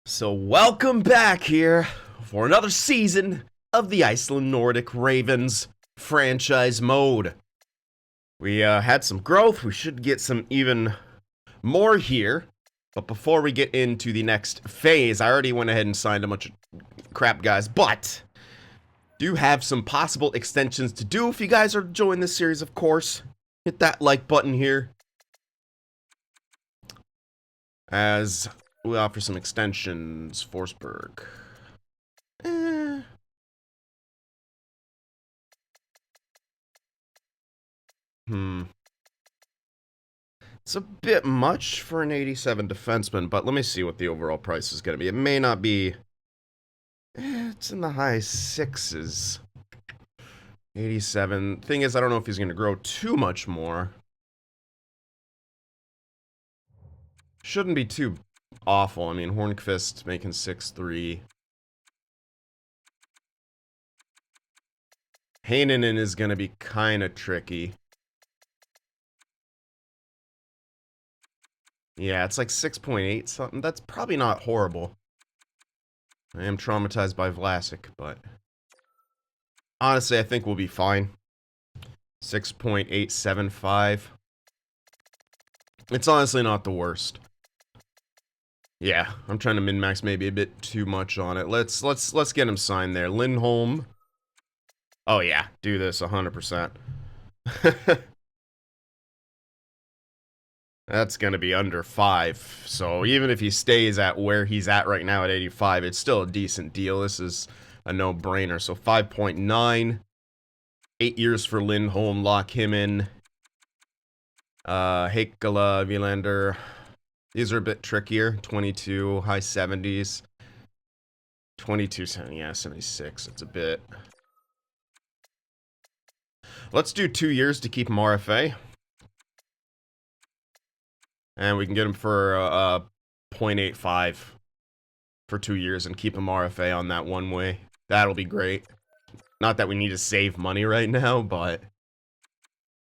So welcome back here for another season of the Iceland Nordic Ravens franchise mode. We had some growth, we should get some even more here, but before we get into the next phase, I already went ahead and signed a bunch of crap guys, but do have some possible extensions to do. If you guys are enjoying this series, of course, hit that like button here, as we offer some extensions. Forsberg. It's a bit much for an 87 defenseman, but let me see what the overall price is going to be. It may not be... it's in the high sixes. 87. Thing is, I don't know if he's going to grow too much more. Shouldn't be too awful. I mean, Hornqvist making 6'3". Heinonen is going to be kind of tricky. Yeah, it's like 6.8 something. That's probably not horrible. I am traumatized by Vlasic, but honestly, I think we'll be fine. 6.875. It's honestly not the worst. Yeah, I'm trying to min-max maybe a bit too much on it. Let's get him signed there. Lindholm. Oh yeah, do this 100%. That's going to be under 5. So even if he stays at where he's at right now at 85, it's still a decent deal. This is a no-brainer. So 5.9. 8 years for Lindholm. Lock him in. Heikkila, Vilander. These are a bit trickier. 22, high 70s. 22, yeah, 76. It's a bit. Let's do 2 years to keep him RFA. And we can get him for 0.85 for 2 years and keep him RFA on that one way. That'll be great. Not that we need to save money right now, but it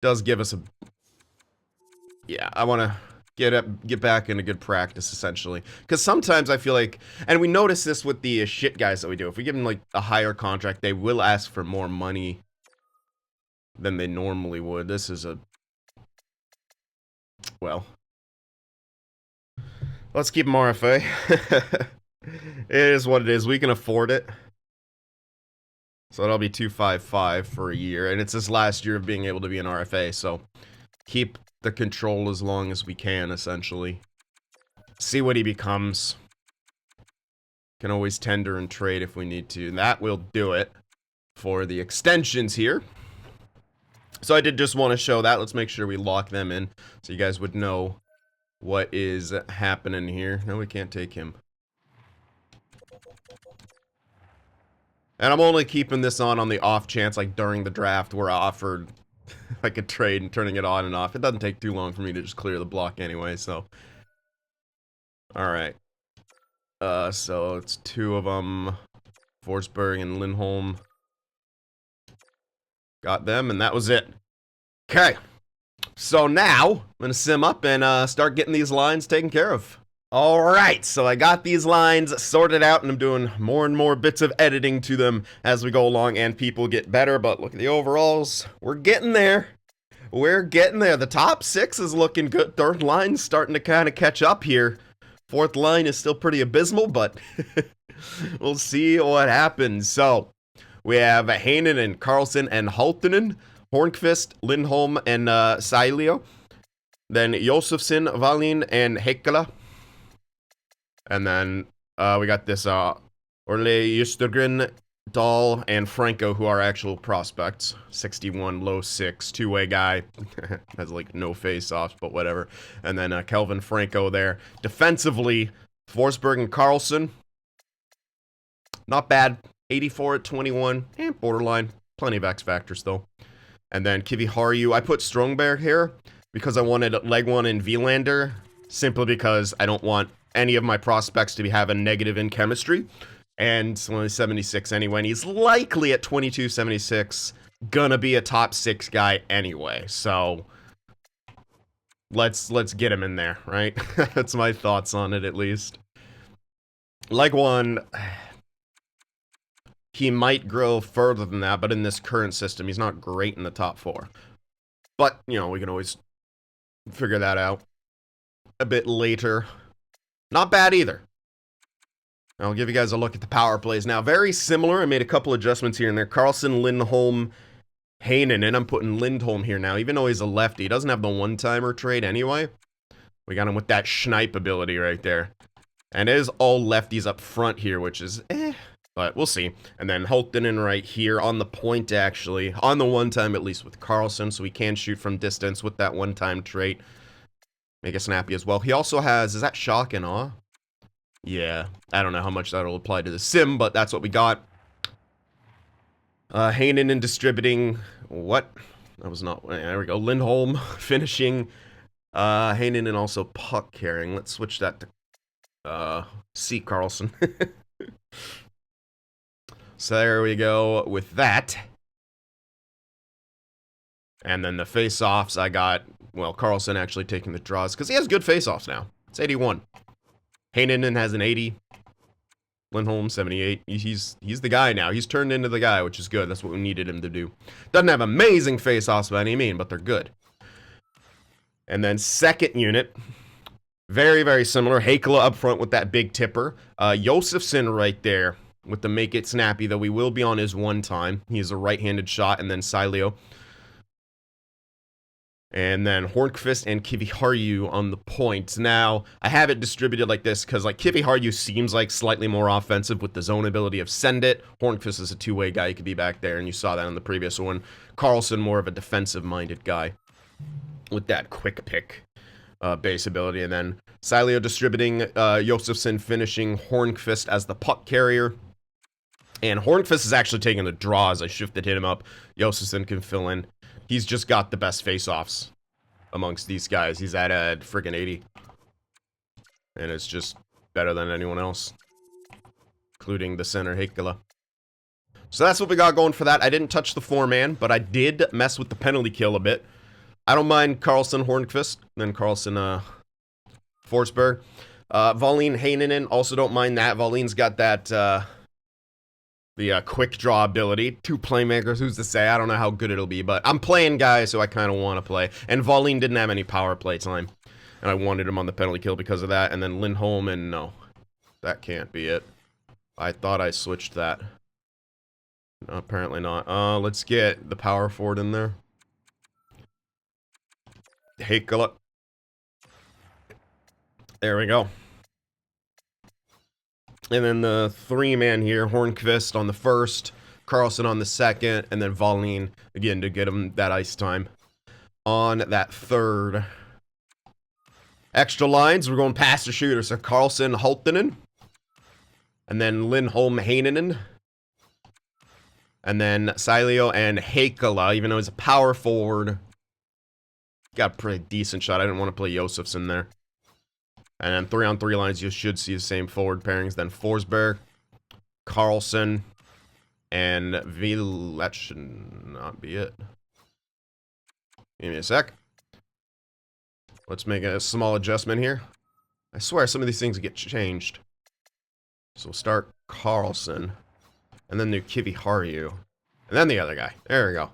does give us a... yeah, I want to get back into good practice, essentially. Because sometimes I feel like... and we notice this with the shit guys that we do. If we give them, like, a higher contract, they will ask for more money than they normally would. This is a... well... let's keep him RFA. It is what it is. We can afford it. So that'll be 255 for a year. And it's his last year of being able to be an RFA. So keep the control as long as we can, essentially. See what he becomes. Can always tender and trade if we need to. And that will do it for the extensions here. So I did just want to show that. Let's make sure we lock them in so you guys would know what is happening here. No, we can't take him. And I'm only keeping this on the off chance, like during the draft, we're offered like a trade and turning it on and off. It doesn't take too long for me to just clear the block anyway, so. Alright. So it's 2 of them. Forsberg and Lindholm. Got them, and that was it. Okay. So now, I'm going to sim up and start getting these lines taken care of. Alright, so I got these lines sorted out, and I'm doing more and more bits of editing to them as we go along, and people get better, but look at the overalls. We're getting there. We're getting there. The top 6 is looking good. Third line's starting to kind of catch up here. Fourth line is still pretty abysmal, but we'll see what happens. So, we have Heinonen, Carlson, and Halttunen. Hornqvist, Lindholm, and Sailio. Then Josefsson, Wallin, and Heikkila. And then we got this Orle Justergren, Dahl, and Franco, who are actual prospects. 61, low 6, two-way guy. Has like no face-offs, but whatever. And then Kelvin Franco there. Defensively, Forsberg and Carlson. Not bad. 84 at 21. Borderline. Plenty of X factors, though. And then Kivi Harju. I put Strongberg here because I wanted Legwon and Vilander, simply because I don't want any of my prospects to be having negative in chemistry. And it's only 76 anyway, and he's likely at 22-76 gonna be a top 6 guy anyway. So let's get him in there, right? That's my thoughts on it, at least. Leg 1, he might grow further than that, but in this current system, he's not great in the top 4. But, you know, we can always figure that out a bit later. Not bad either. I'll give you guys a look at the power plays now. Very similar. I made a couple adjustments here and there. Karlsson, Lindholm, Heinonen, and I'm putting Lindholm here now. Even though he's a lefty, he doesn't have the one-timer trait anyway. We got him with that Schneip ability right there. And it is all lefties up front here, which is but we'll see. And then Holttunen right here on the point, actually. On the one-time, at least with Karlsson, so he can shoot from distance with that one-time trait. Make it snappy as well. He also has, is that shock and awe? Yeah, I don't know how much that'll apply to the sim, but that's what we got. Heinonen distributing, what? That was not, there we go. Lindholm finishing. Heinonen also puck carrying. Let's switch that to C. Karlsson. So there we go with that. And then the face-offs, I got, well, Karlsson actually taking the draws, because he has good face-offs now. It's 81. Heinonen has an 80. Lindholm, 78. He's the guy now. He's turned into the guy, which is good. That's what we needed him to do. Doesn't have amazing face-offs by any means, but they're good. And then second unit, very, very similar. Heikkila up front with that big tipper. Josefsson right there with the make it snappy, though we will be on his one time. He has a right-handed shot, and then Sileo. And then Hornqvist and Kiviharju on the points. Now, I have it distributed like this because, like, Kiviharju seems like slightly more offensive with the zone ability of Send It. Hornqvist is a two-way guy. He could be back there, and you saw that in the previous one. Karlsson, more of a defensive-minded guy with that quick pick base ability. And then Sileo distributing, Josefsson finishing, Hornqvist as the puck carrier. And Hornqvist is actually taking the draws. I shifted him up. Josefsson can fill in. He's just got the best face-offs amongst these guys. He's at a friggin' 80. And it's just better than anyone else. Including the center, Heikkila. So that's what we got going for that. I didn't touch the 4-man, but I did mess with the penalty kill a bit. I don't mind Karlsson, Hornqvist, then Karlsson, Forsberg. Wallin, Heinonen, also don't mind that. Wallin's got that, the quick draw ability. 2 playmakers, who's to say? I don't know how good it'll be, but I'm playing guys who I kind of want to play. And Wallin didn't have any power play time, and I wanted him on the penalty kill because of that. And then Lindholm, and no, that can't be it. I thought I switched that. No, apparently not. Let's get the power forward in there. Heikkila. There we go. And then the 3-man here, Hornqvist on the first, Karlsson on the second, and then Wallin, again, to get him that ice time on that third. Extra lines, we're going past the shooter. So Karlsson, Holttunen, and then Lindholm, Heinonen, and then Sileo and Heikkila, even though he's a power forward. Got a pretty decent shot. I didn't want to play Josefsson there. And then 3-on-3 lines, you should see the same forward pairings. Then Forsberg, Karlsson, and Vielä. That should not be it. Give me a sec. Let's make a small adjustment here. I swear some of these things get changed. So we'll start Karlsson, and then do Kiviharju, and then the other guy. There we go.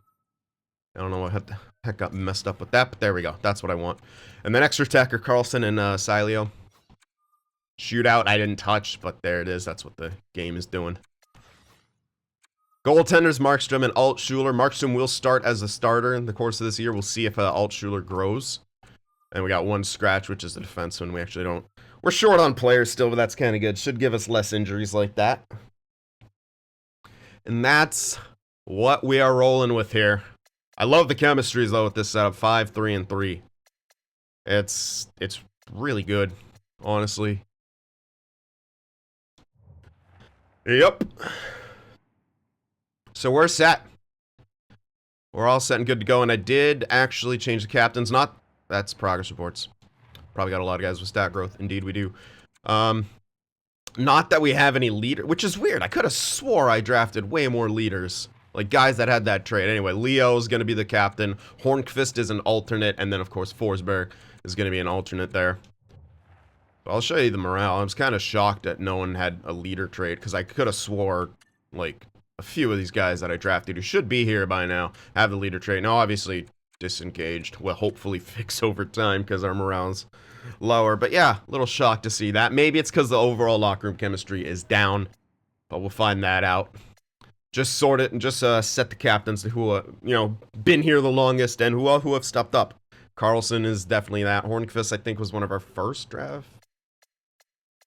I don't know what the heck got messed up with that, but there we go. That's what I want. And then extra attacker Karlsson and Sileo. Shootout I didn't touch, but there it is. That's what the game is doing. Goaltenders Markstrom and Altschuler. Markstrom will start as a starter in the course of this year. We'll see if Altschuler grows. And we got one scratch, which is the defenseman. We actually don't. We're short on players still, but that's kind of good. Should give us less injuries like that. And that's what we are rolling with here. I love the chemistries though with this setup. 5, 3, and 3. It's really good, honestly. Yep. So we're set. We're all set and good to go. And I did actually change the captains. That's progress reports. Probably got a lot of guys with stat growth. Indeed we do. Not that we have any leader, which is weird. I could have swore I drafted way more leaders. Like, guys that had that trade. Anyway, Leo is going to be the captain. Hornqvist is an alternate. And then, of course, Forsberg is going to be an alternate there. I'll show you the morale. I was kind of shocked that no one had a leader trade, because I could have swore, like, a few of these guys that I drafted who should be here by now have the leader trait. Now, obviously, disengaged will hopefully fix over time because our morale's lower. But yeah, a little shocked to see that. Maybe it's because the overall locker room chemistry is down, but we'll find that out. Just sort it and just set the captains who, been here the longest and who have stepped up. Carlson is definitely that. Hornqvist, I think, was one of our first draft.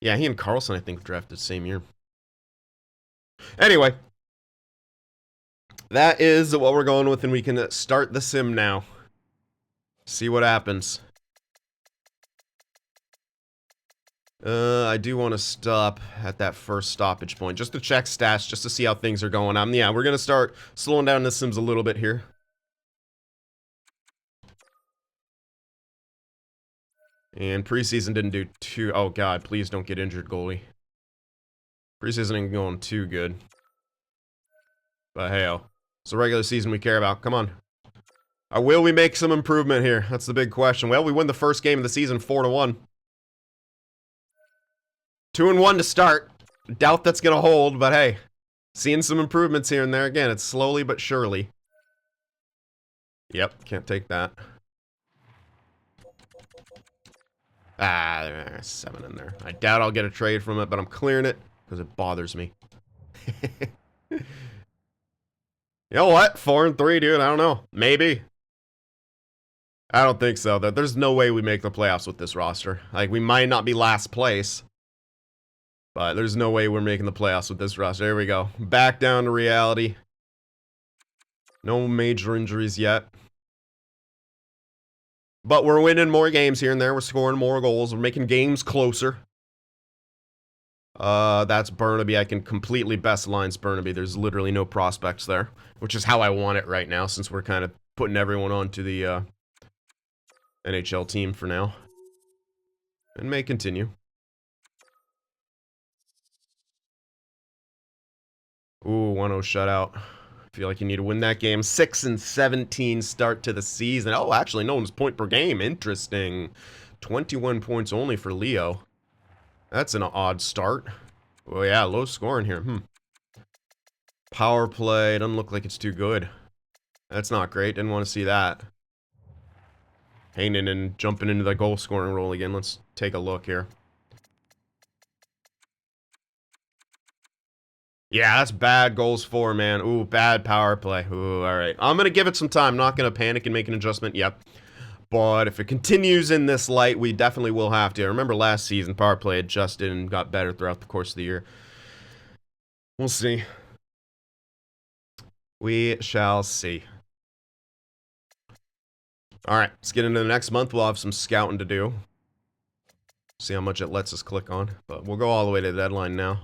Yeah, he and Carlson, I think, drafted the same year. Anyway, that is what we're going with, and we can start the sim now. See what happens. I do want to stop at that first stoppage point, just to check stats, just to see how things are going. Yeah, we're going to start slowing down the sims a little bit here. And preseason didn't do too... Oh, God, please don't get injured, goalie. Preseason ain't going too good. But hey-oh. It's the regular season we care about. Come on. Will we make some improvement here? That's the big question. Well, we win the first game of the season 4-1. 2-1 to start. Doubt that's going to hold, but hey. Seeing some improvements here and there. Again, it's slowly but surely. Yep, can't take that. There's 7 in there. I doubt I'll get a trade from it, but I'm clearing it because it bothers me. You know what? 4-3, dude. I don't know. Maybe. I don't think so. There's no way we make the playoffs with this roster. Like, we might not be last place, but there's no way we're making the playoffs with this roster. There we go. Back down to reality. No major injuries yet. But we're winning more games here and there. We're scoring more goals. We're making games closer. That's Burnaby. I can completely best lines Burnaby. There's literally no prospects there, which is how I want it right now, since we're kind of putting everyone onto the NHL team for now. And may continue. Ooh, 1-0 shutout. Feel like you need to win that game. 6-17 start to the season. Oh, actually, no one's point per game. Interesting. 21 points only for Leo. That's an odd start. Oh, yeah, low scoring here. Power play. Doesn't look like it's too good. That's not great. Didn't want to see that. Hayden and jumping into the goal scoring role again. Let's take a look here. Yeah, that's bad goals for, man. Ooh, bad power play. Ooh, all right. I'm going to give it some time. Not going to panic and make an adjustment. Yep. But if it continues in this light, we definitely will have to. I remember last season, power play adjusted and got better throughout the course of the year. We'll see. We shall see. All right, let's get into the next month. We'll have some scouting to do. See how much it lets us click on. But we'll go all the way to the deadline now.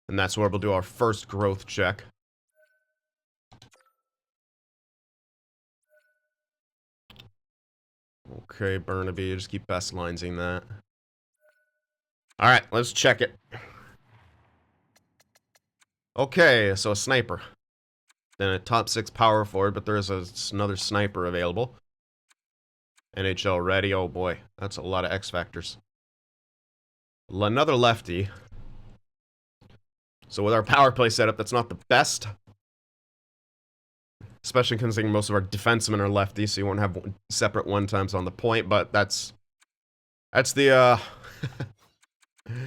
And that's where we'll do our first growth check. Okay, Burnaby, just keep best linesing that. Alright, let's check it. Okay, so a sniper. Then a top 6 power forward, but there is another sniper available. NHL ready, oh boy. That's a lot of X factors. Another lefty. So with our power play setup, that's not the best. Especially considering most of our defensemen are lefties, so you won't have separate one-times on the point, but that's the,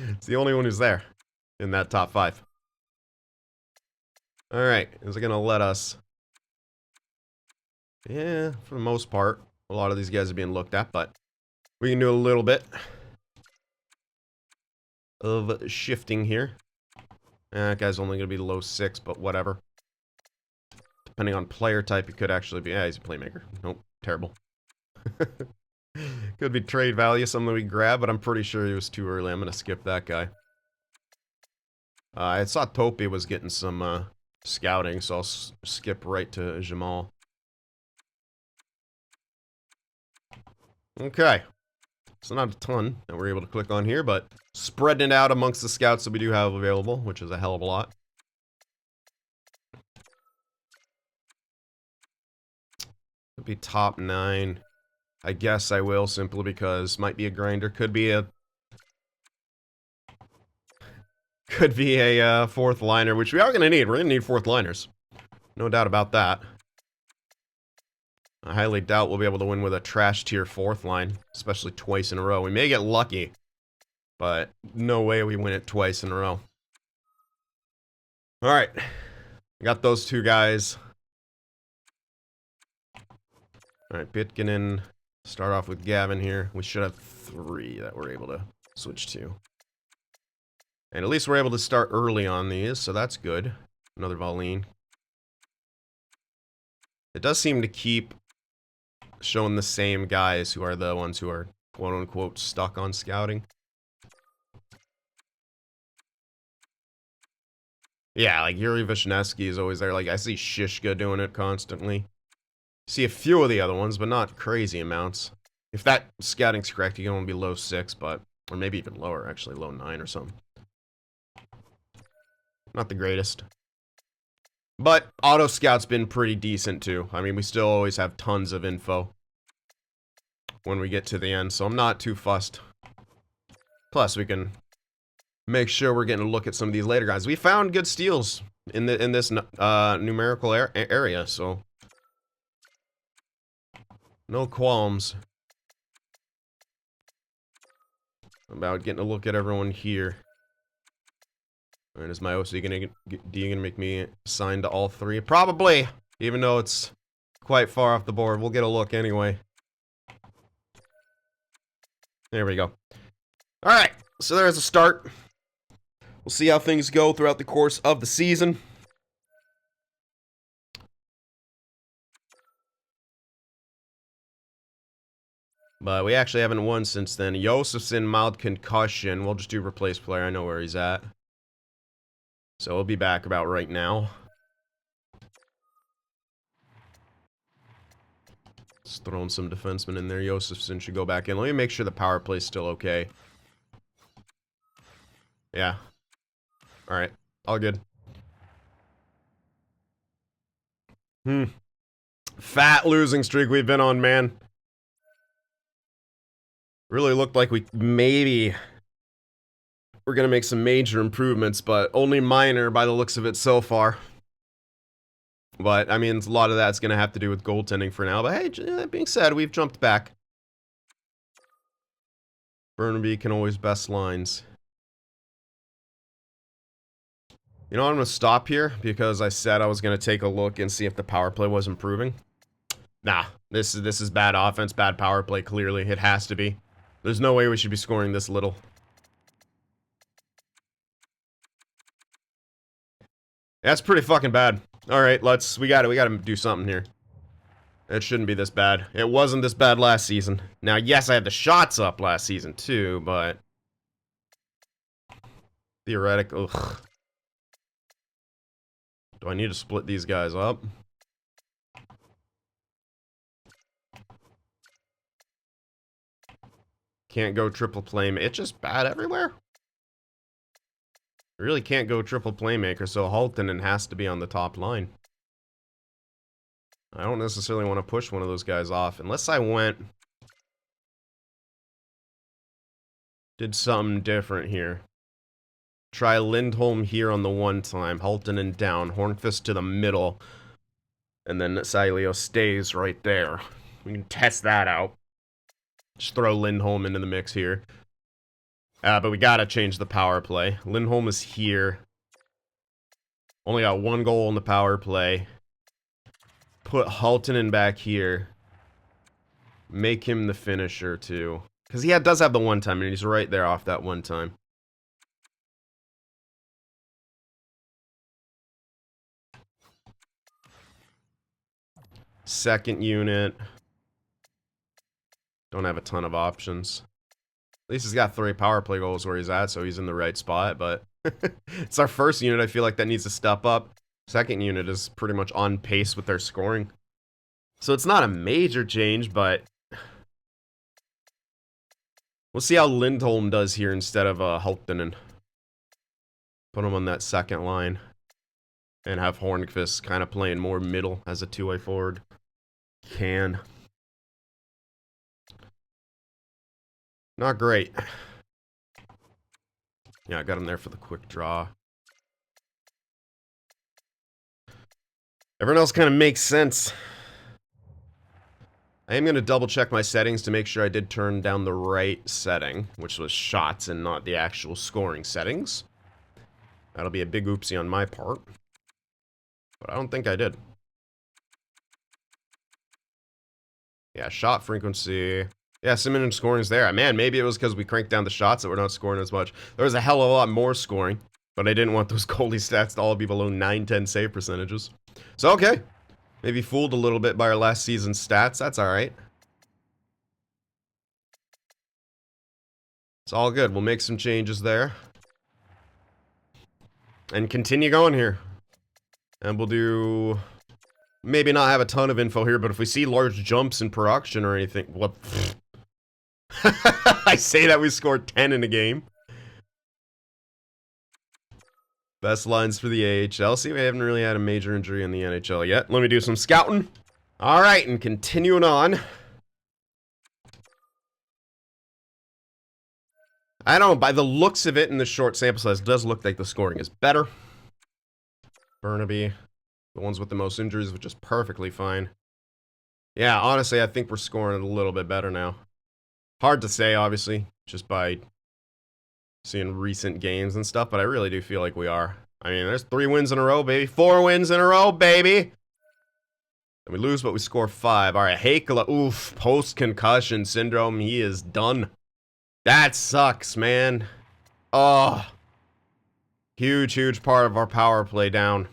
it's the only one who's there in that top 5. Alright, is it gonna let us? Yeah, for the most part. A lot of these guys are being looked at, but we can do a little bit of shifting here. That guy's only going to be low 6, but whatever. Depending on player type, he could actually be... Yeah, he's a playmaker. Nope, terrible. Could be trade value, something we grab, but I'm pretty sure he was too early. I'm going to skip that guy. I saw Topi was getting some scouting, so I'll skip right to Jamal. Okay. So not a ton that we're able to click on here, but spreading it out amongst the scouts that we do have available, which is a hell of a lot. Could be top 9. I guess I will, simply because might be a grinder, could be a Could be a fourth liner, which we are going to need. We're going to need fourth liners. No doubt about that. I highly doubt we'll be able to win with a trash tier fourth line, especially twice in a row. We may get lucky, but no way we win it twice in a row. Alright. Got those two guys. Alright, Bitkinen. Start off with Gavin here. We should have 3 that we're able to switch to. And at least we're able to start early on these, so that's good. Another Voline. It does seem to keep showing the same guys who are the ones who are quote-unquote stuck on scouting. Yeah, like Yuri Vishnevsky is always there. Like, I see Shishka doing it constantly. See a few of the other ones, but not crazy amounts. If that scouting's correct, you can only be low 6, but... Or maybe even lower, actually. Low 9 or something. Not the greatest. But Auto Scout's been pretty decent, too. I mean, we still always have tons of info when we get to the end, so I'm not too fussed. Plus, we can make sure we're getting a look at some of these later guys. We found good steals in this numerical area, so... No qualms about getting a look at everyone here. Alright, is my OC gonna make me sign to all 3? Probably! Even though it's quite far off the board. We'll get a look anyway. There we go. Alright, so there's a start. We'll see how things go throughout the course of the season. But we actually haven't won since then. Josefson, mild concussion. We'll just do replace player. I know where he's at. So he'll be back about right now. Just throwing some defensemen in there. Josefson should go back in. Let me make sure the power play's still okay. Yeah. Alright. All good. Fat losing streak we've been on, man. Really looked like we maybe we're gonna make some major improvements, but only minor by the looks of it so far. But, I mean, a lot of that's gonna have to do with goaltending for now. But hey, that being said, we've jumped back. Burnaby can always best lines. You know what, I'm gonna stop here because I said I was gonna take a look and see if the power play was improving. Nah, this is bad offense, bad power play, clearly. It has to be. There's no way we should be scoring this little. That's pretty fucking bad. Alright, we gotta do something here. It shouldn't be this bad. It wasn't this bad last season. Now, yes, I had the shots up last season too, but... Theoretical. Ugh. Do I need to split these guys up? Can't go triple playmaker. It's just bad everywhere. Really can't go triple playmaker, so Haltonen has to be on the top line. I don't necessarily want to push one of those guys off, unless I did something different here. Try Lindholm here on the one time, Haltonen down, Hornqvist to the middle, and then Sailio stays right there. We can test that out. Just throw Lindholm into the mix here. But we gotta change the power play. Lindholm is here. Only got 1 goal in the power play. Put Haltonen back here. Make him the finisher, too. Because he does have the one time, and he's right there off that one time. Second unit. Don't have a ton of options. At least he's got 3 power play goals where he's at, so he's in the right spot, but it's our first unit, I feel like that needs to step up. Second unit is pretty much on pace with their scoring. So it's not a major change, but we'll see how Lindholm does here instead of Haltonen. Put him on that second line. And have Hornqvist kind of playing more middle as a two-way forward. Not great. Yeah, I got him there for the quick draw. Everyone else kind of makes sense. I am going to double check my settings to make sure I did turn down the right setting, which was shots and not the actual scoring settings. That'll be a big oopsie on my part. But I don't think I did. Yeah, shot frequency. Yeah, minimum scoring is there. Man, maybe it was because we cranked down the shots that we're not scoring as much. There was a hell of a lot more scoring, but I didn't want those goalie stats to all be below 9-10 save percentages. So, okay. Maybe fooled a little bit by our last season's stats. That's alright. It's all good. We'll make some changes there. And continue going here. And we'll do... Maybe not have a ton of info here, but if we see large jumps in production or anything... What? I say that we scored 10 in a game. Best lines for the AHL. See, we haven't really had a major injury in the NHL yet. Let me do some scouting. Alright, and continuing on. I don't know, by the looks of it in the short sample size, it does look like the scoring is better. Burnaby, the ones with the most injuries, which is perfectly fine. Yeah, honestly, I think we're scoring a little bit better now. Hard to say, obviously, just by seeing recent games and stuff, but I really do feel like we are. I mean, there's 3 wins in a row, baby. 4 wins in a row, baby. And we lose, but we score 5. All right, Heikkila, oof, post-concussion syndrome. He is done. That sucks, man. Oh. Huge, huge part of our power play down.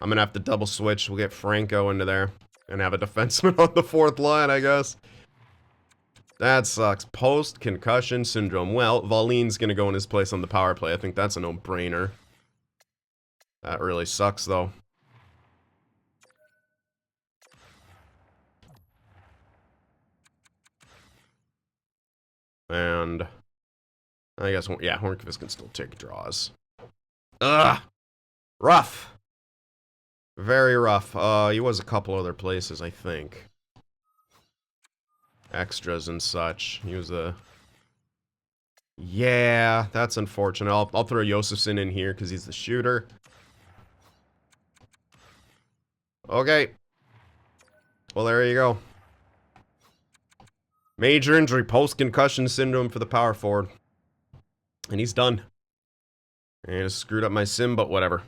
I'm going to have to double switch. We'll get Franco into there and have a defenseman on the 4th line, I guess. That sucks. Post-concussion syndrome. Well, Valine's going to go in his place on the power play. I think that's a no-brainer. That really sucks, though. And I guess, yeah, Hornqvist can still take draws. Ugh! Rough. Very rough. He was a couple other places, I think. Extras and such. He was a... Yeah, that's unfortunate. I'll throw Josefsson in here because he's the shooter. Okay. Well, there you go. Major injury, post-concussion syndrome for the power forward. And he's done. And I screwed up my sim, but whatever.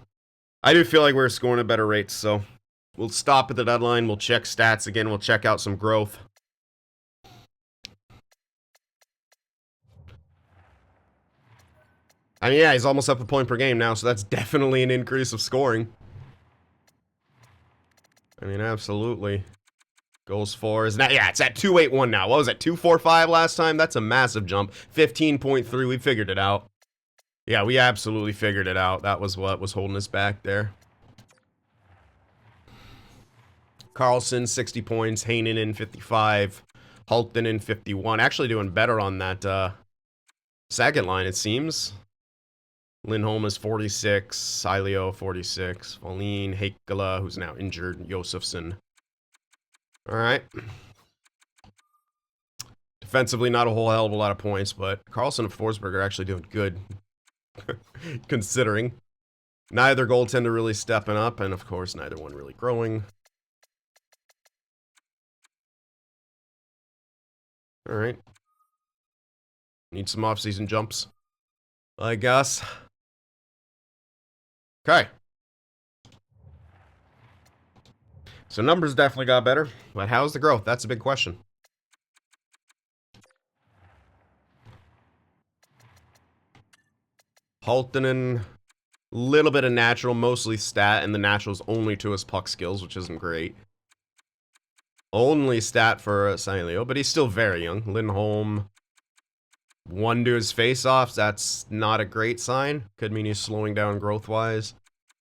I do feel like we're scoring at better rates, so we'll stop at the deadline. We'll check stats again. We'll check out some growth. I mean, yeah, he's almost up a point per game now, so that's definitely an increase of scoring. I mean, absolutely. Goals for is now, yeah, it's at 281 now. What was it, 245 last time? That's a massive jump. 15.3, we figured it out. Yeah, we absolutely figured it out. That was what was holding us back there. Carlson, 60 points. Heinonen, 55. Hulkinen, 51. Actually doing better on that second line, it seems. Lindholm is 46. Sileo, 46. Wallin, Heikkila, who's now injured. Josefsson. Alright. Defensively, not a whole hell of a lot of points, but Carlson and Forsberg are actually doing good. Considering. Neither goaltender really stepping up, and of course, neither one really growing. Alright. Need some off-season jumps, I guess. Okay. So numbers definitely got better, but how's the growth? That's a big question. Hulkinen, little bit of natural, mostly stat, and the natural's only to his puck skills, which isn't great. Only stat for Sileo, but he's still very young. Lindholm, 1 to his face-offs, that's not a great sign. Could mean he's slowing down growth-wise.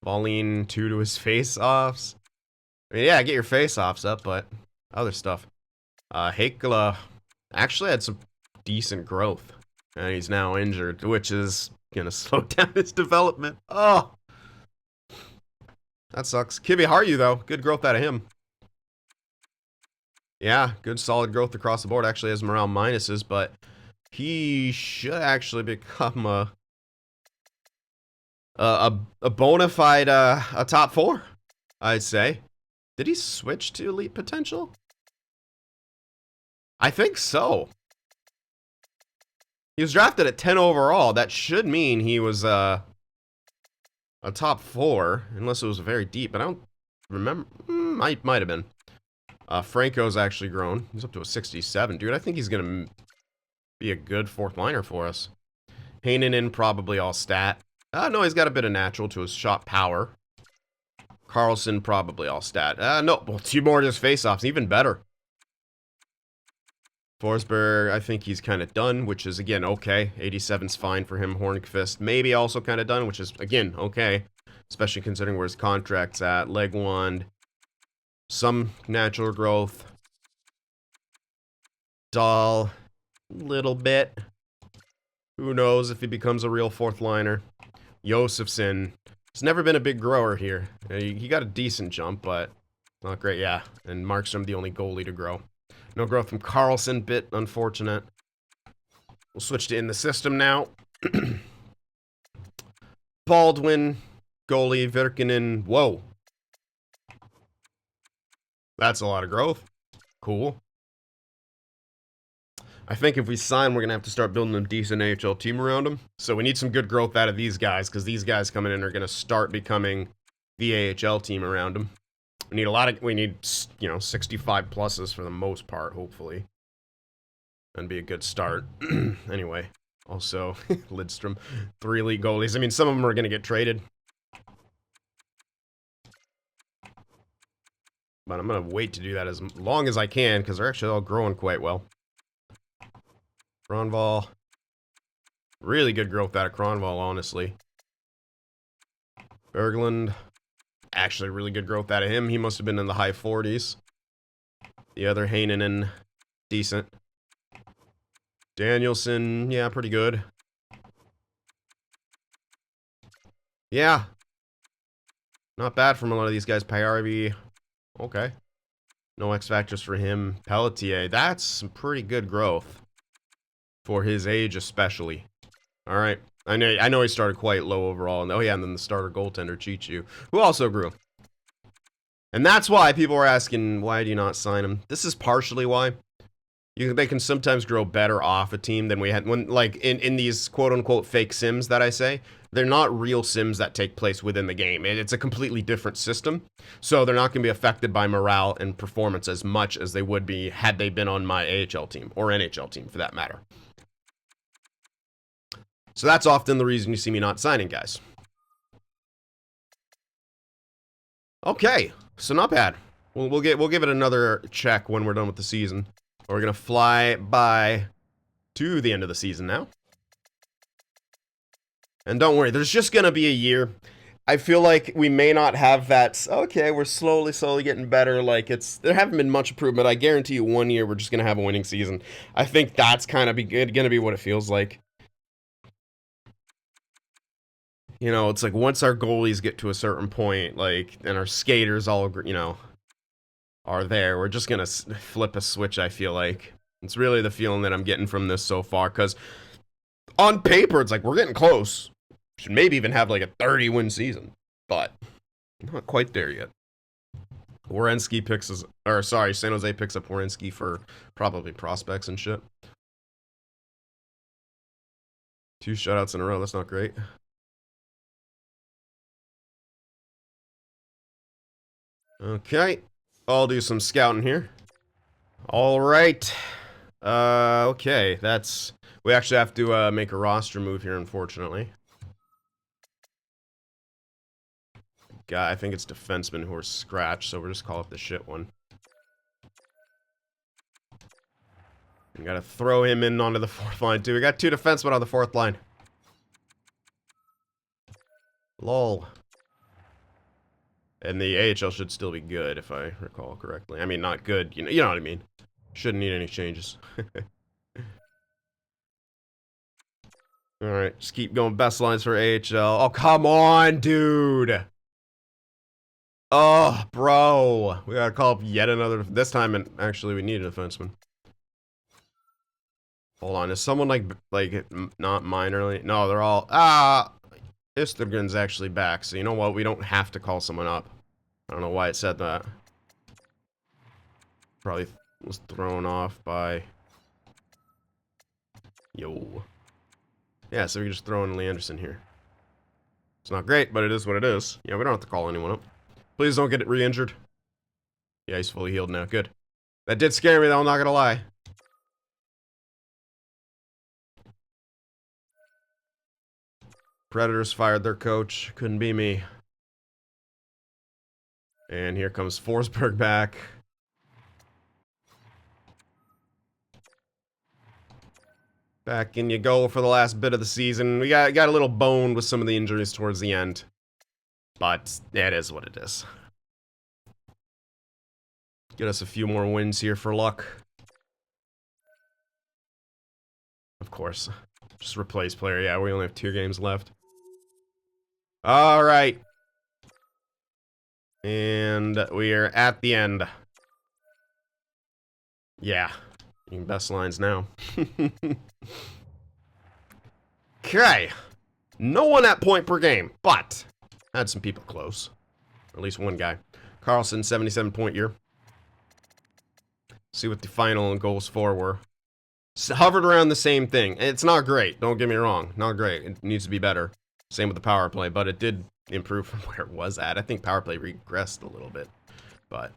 Wallin, 2 to his face-offs. I mean, yeah, get your face-offs up, but other stuff. Heikkila actually had some decent growth, and he's now injured, which is gonna slow down his development. Oh, that sucks. Kibby, how are you, though? Good growth out of him. Yeah, good solid growth across the board. Actually has him around minuses, but he should actually become a a bona fide a top 4, I'd say. Did he switch to elite potential? I think so. He was drafted at 10 overall. That should mean he was a top 4, unless it was very deep. But I don't remember. Might have been. Franco's actually grown. He's up to a 67. Dude, I think he's gonna be a good 4th liner for us. Heinonen probably all stat. No, he's got a bit of natural to his shot power. Carlson probably all stat. No, well, 2 more just face-offs, even better. Forsberg, I think he's kind of done, which is, again, okay. 87's fine for him. Hornqvist, maybe also kind of done, which is, again, okay. Especially considering where his contract's at. Legwand, some natural growth. Dahl, little bit. Who knows if he becomes a real 4th liner. Josefson, he's never been a big grower here. He got a decent jump, but not great, yeah. And Markstrom, the only goalie to grow. No growth from Carlson, bit unfortunate. We'll switch to in the system now. Baldwin, goalie, Virkinen, whoa. That's a lot of growth. Cool. I think if we sign, we're going to have to start building a decent AHL team around him. So we need some good growth out of these guys, because these guys coming in are going to start becoming the AHL team around them. We need, you know, 65 pluses for the most part, hopefully. That'd be a good start. Anyway, also, Lidstrom, 3 elite goalies. I mean, some of them are going to get traded. But I'm going to wait to do that as long as I can, because they're actually all growing quite well. Kronwall. Really good growth out of Kronwall, honestly. Berglund. Actually, really good growth out of him. He must have been in the high 40s. The other Heinonen, decent. Danielson, yeah, pretty good. Yeah. Not bad from a lot of these guys. Payarvi, okay. No X factors for him. Pelletier, that's some pretty good growth. For his age, especially. Alright. I know he started quite low overall. And, oh yeah, and then the starter goaltender, Chichu, who also grew. And that's why people were asking, why do you not sign him? This is partially why. They can sometimes grow better off a team than we had. When, like, in these quote-unquote fake sims that I say, they're not real sims that take place within the game. It's a completely different system. So they're not going to be affected by morale and performance as much as they would be had they been on my AHL team, or NHL team, for that matter. So that's often the reason you see me not signing guys. Okay, so not bad. We'll give it another check when we're done with the season. We're gonna fly by to the end of the season now. And don't worry, there's just gonna be a year. I feel like we may not have that. Okay, we're slowly getting better. Like there haven't been much improvement. I guarantee you, 1 year we're just gonna have a winning season. I think that's kind of gonna be what it feels like. You know, it's like once our goalies get to a certain point, like, and our skaters all, you know, are there, we're just gonna flip a switch, I feel like. It's really the feeling that I'm getting from this so far, because on paper, it's like, we're getting close. Should maybe even have, like, a 30-win season, but not quite there yet. Werenski San Jose picks up Werenski for probably prospects and shit. 2 shutouts in a row, that's not great. Okay, I'll do some scouting here. All right. Okay, we actually have to make a roster move here, unfortunately. I think it's defensemen who are scratched, so we'll just call it the shit one. We gotta throw him in onto the 4th line, too. We got 2 defensemen on the 4th line. Lol. And the AHL should still be good, if I recall correctly. I mean, not good, you know what I mean. Shouldn't need any changes. Alright, just keep going. Best lines for AHL. Oh, come on, dude! Oh, bro. We gotta call up yet another... This time, and actually, we need a defenseman. Hold on, is someone, like not minorly? No, they're all... Istergen's actually back, so you know what? We don't have to call someone up. I don't know why it said that. Probably was thrown off by... Yo. Yeah, so we can just throw in Lee Anderson here. It's not great, but it is what it is. Yeah, we don't have to call anyone up. Please don't get it re-injured. Yeah, he's fully healed now. Good. That did scare me, though, I'm not gonna lie. Predators fired their coach. Couldn't be me. And here comes Forsberg back. Back in you go for the last bit of the season. We got a little boned with some of the injuries towards the end. But it is what it is. Get us a few more wins here for luck. Of course. Just replace player. Yeah, we only have 2 games left. Alright. And we are at the end. Yeah. Best lines now. Okay. No one at point per game, but had some people close. Or at least one guy. Carlson, 77-point year. See what the final and goals for were. Hovered around the same thing. It's not great. Don't get me wrong. Not great. It needs to be better. Same with the power play, but it did improve from where it was at. I think power play regressed a little bit, but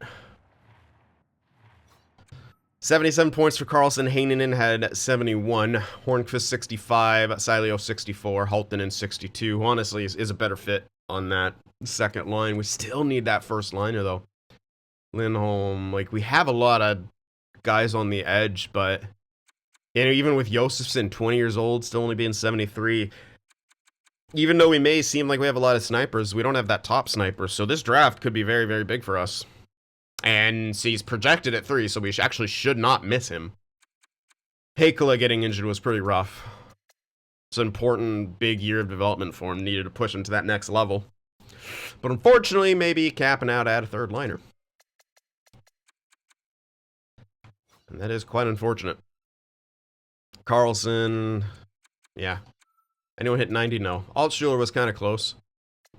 77 points for Carlson. Heinonen had 71. Hornqvist 65. Sileo 64. Halttunen 62. Honestly, is a better fit on that second line. We still need that first liner though. Lindholm, like we have a lot of guys on the edge, but you know, even with Josefsson, 20 years old, still only being 73. Even though we may seem like we have a lot of snipers, we don't have that top sniper. So this draft could be very, very big for us. And see, he's projected at 3, so we actually should not miss him. Heikkila getting injured was pretty rough. It's an important big year of development for him. Needed to push him to that next level. But unfortunately, maybe capping out at a third liner. And that is quite unfortunate. Carlson, yeah. Anyone hit 90? No. Altschuler was kind of close.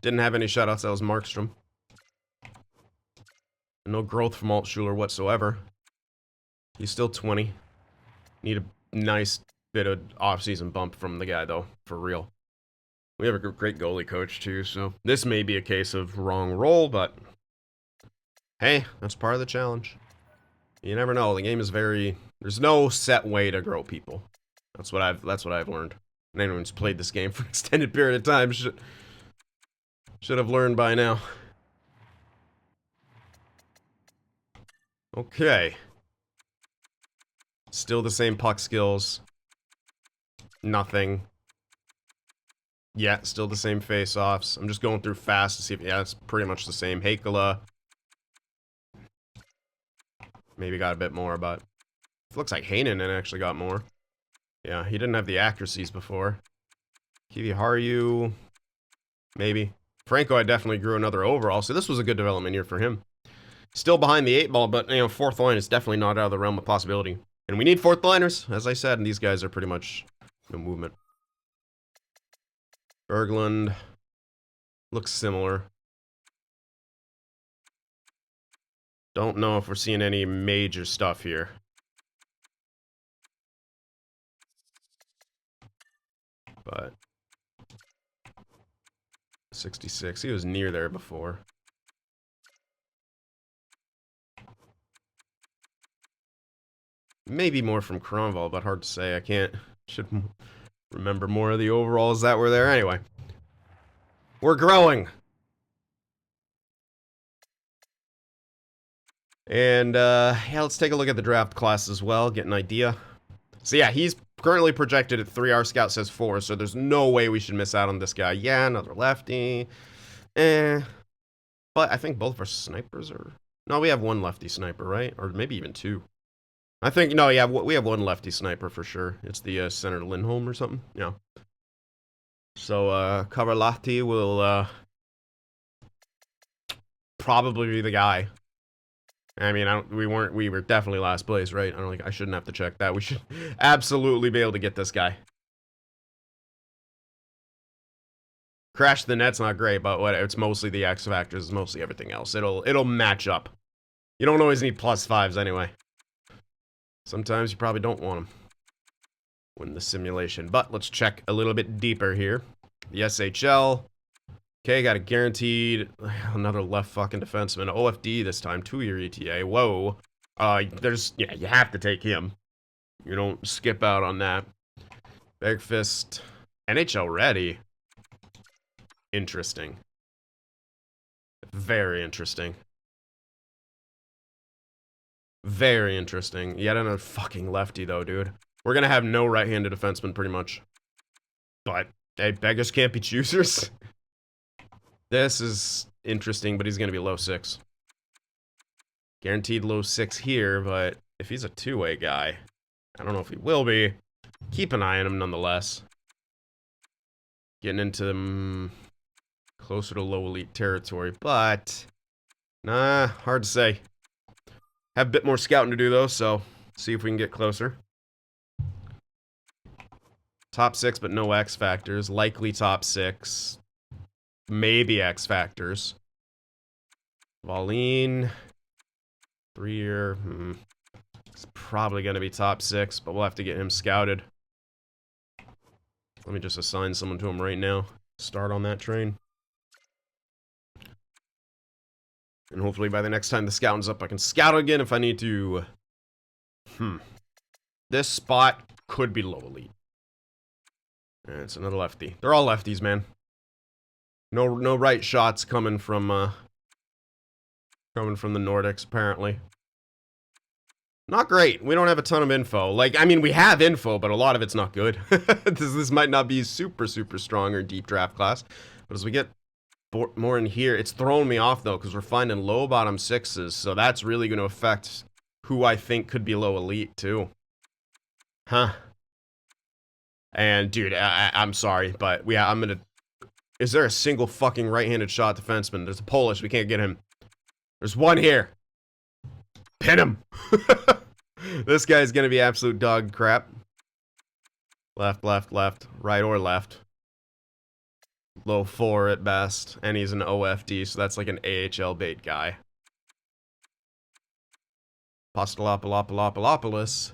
Didn't have any shutouts. That was Markstrom. No growth from Altschuler whatsoever. He's still 20. Need a nice bit of off-season bump from the guy, though, for real. We have a great goalie coach, too, so this may be a case of wrong role, but hey, that's part of the challenge. You never know. The game is very... There's no set way to grow people. That's what I've learned. And anyone who's played this game for an extended period of time should have learned by now. Okay. Still the same puck skills. Nothing. Yeah, still the same face-offs. I'm just going through fast to see if... Yeah, it's pretty much the same. Heikkila. Maybe got a bit more, but... It looks like Heinonen actually got more. Yeah, he didn't have the accuracies before. Kiviharju, maybe. Franco, I definitely grew another overall, so this was a good development year for him. Still behind the 8 ball, but, you know, 4th line is definitely not out of the realm of possibility. And we need 4th liners, as I said, and these guys are pretty much no movement. Berglund looks similar. Don't know if we're seeing any major stuff here. But 66, he was near there before. Maybe more from Kronwall, but hard to say. I should remember more of the overalls that were there. Anyway, we're growing. And yeah, let's take a look at the draft class as well, get an idea. So yeah, he's currently projected at 3. Our scout says 4, so there's no way we should miss out on this guy. Yeah, another lefty. But I think both of our snipers are... No, we have one lefty sniper, right? Or maybe even 2. I think... No, yeah, we have one lefty sniper for sure. It's the Senator Lindholm or something. Yeah. So, Kavarlahti will probably be the guy. I mean, we were definitely last place, right? I shouldn't have to check that. We should absolutely be able to get this guy. Crash the net's not great, but what? It's mostly the X factors, it's mostly everything else. It'll match up. You don't always need +5s anyway. Sometimes you probably don't want them. Win the simulation. But let's check a little bit deeper here. The SHL. Okay, got a guaranteed another left fucking defenseman. OFD this time, 2-year ETA. Whoa. Yeah, you have to take him. You don't skip out on that. Bergfist. NHL ready. Interesting. Very interesting. Very interesting. Yet another fucking lefty though, dude. We're gonna have no right-handed defenseman pretty much. But, hey, beggars can't be choosers. This is interesting, but he's gonna be low 6. Guaranteed low 6 here, but if he's a two-way guy, I don't know if he will be. Keep an eye on him nonetheless. Getting into closer to low elite territory, but nah, hard to say. Have a bit more scouting to do though, so see if we can get closer. Top 6, but no X factors. Likely top 6. Maybe X factors. Valine. 3-year. It's probably going to be top 6, but we'll have to get him scouted. Let me just assign someone to him right now. Start on that train. And hopefully by the next time the scouting's up, I can scout again if I need to. This spot could be low elite. And it's another lefty. They're all lefties, man. No right shots coming from the Nordics, apparently. Not great. We don't have a ton of info. Like, I mean, we have info, but a lot of it's not good. This might not be super strong or deep draft class. But as we get more in here, it's throwing me off, though, because we're finding low bottom 6s. So that's really going to affect who I think could be low elite, too. Huh. And, dude, I'm sorry, but yeah, I'm going to... Is there a single fucking right-handed shot defenseman? There's a Polish. We can't get him. There's one here. Pin him. This guy's going to be absolute dog crap. Left, left, left. Right or left. Low 4 at best. And he's an OFD, so that's like an AHL bait guy. Apostolopoulos.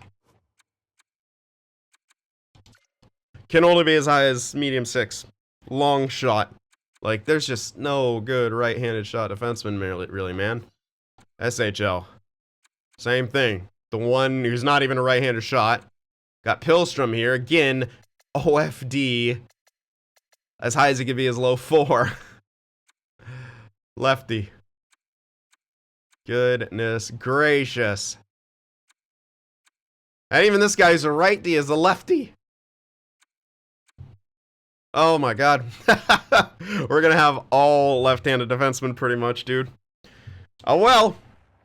Can only be as high as medium 6. Long shot. Like, there's just no good right-handed shot defenseman, really, man. SHL. Same thing. The one who's not even a right-handed shot. Got Pillstrom here. Again, OFD. As high as it could be, as low 4. Lefty. Goodness gracious. And even this guy's a righty is a lefty. Oh my god. We're gonna have all left-handed defensemen pretty much, dude. Oh well.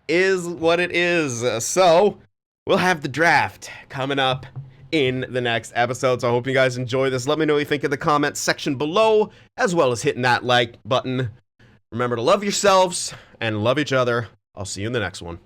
Is what it is. So, we'll have the draft coming up in the next episode. So I hope you guys enjoy this. Let me know what you think in the comments section below, as well as hitting that like button. Remember to love yourselves and love each other. I'll see you in the next one.